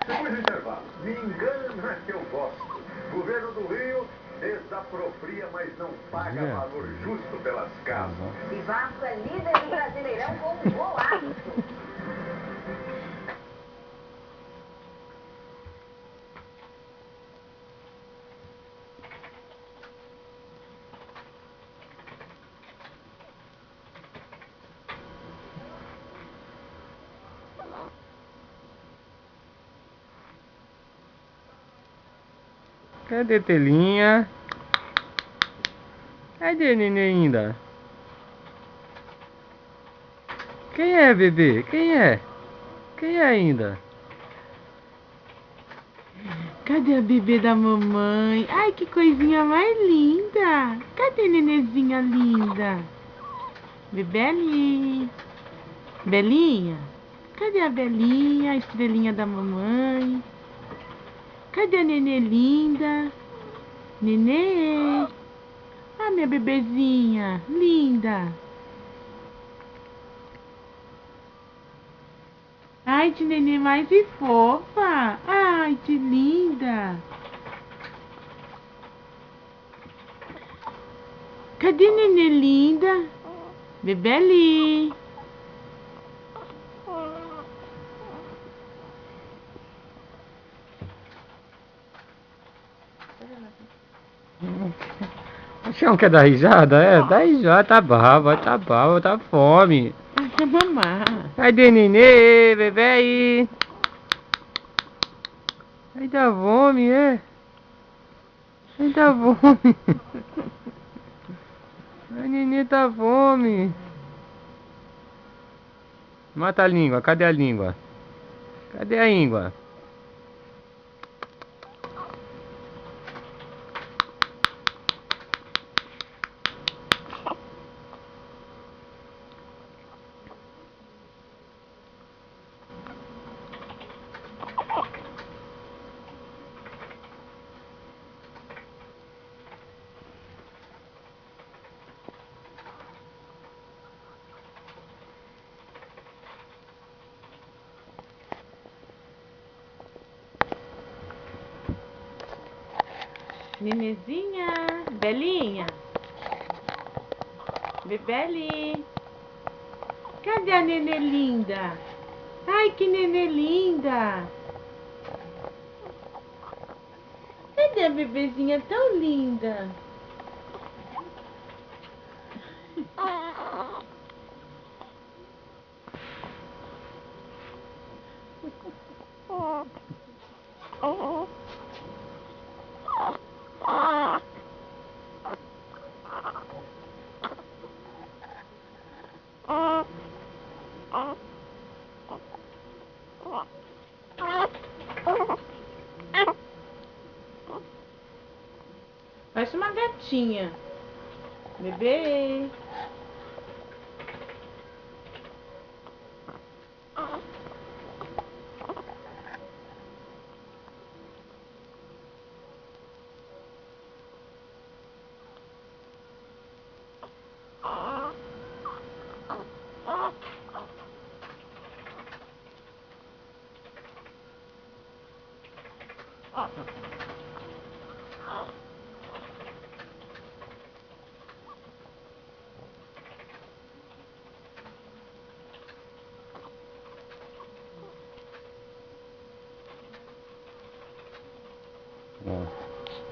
Depois do intervalo, me engana que eu gosto. Governo do Rio desapropria, mas não paga valor justo pelas casas. E Vasco é líder do Brasileirão com um golaço. Cadê telinha? Cadê neném ainda? Quem é, bebê? Quem é? Quem é ainda? Cadê a bebê da mamãe? Ai, que coisinha mais linda. Cadê nenezinha linda? Bebeli. Belinha? Cadê a Belinha, a estrelinha da mamãe? Cadê a nenê linda? Nenê. Ah, minha bebezinha, linda. Ai, de nenê mais e fofa. Ai, de linda. Cadê nenê linda? Bebeli. O chão quer dar risada? É, dá risada, tá brava, tá fome. Deixa mamar. Cadê nenê, bebê aí? Ai, dá fome, é? Ai, dá fome. Ai, nenê tá fome. Mata a língua, cadê a língua? Cadê a língua? Nenezinha, Belinha. Bebeli. Cadê a nenê linda? Ai, que nenê linda. Cadê a bebezinha tão linda? Parece uma gatinha. Bebê. Ó.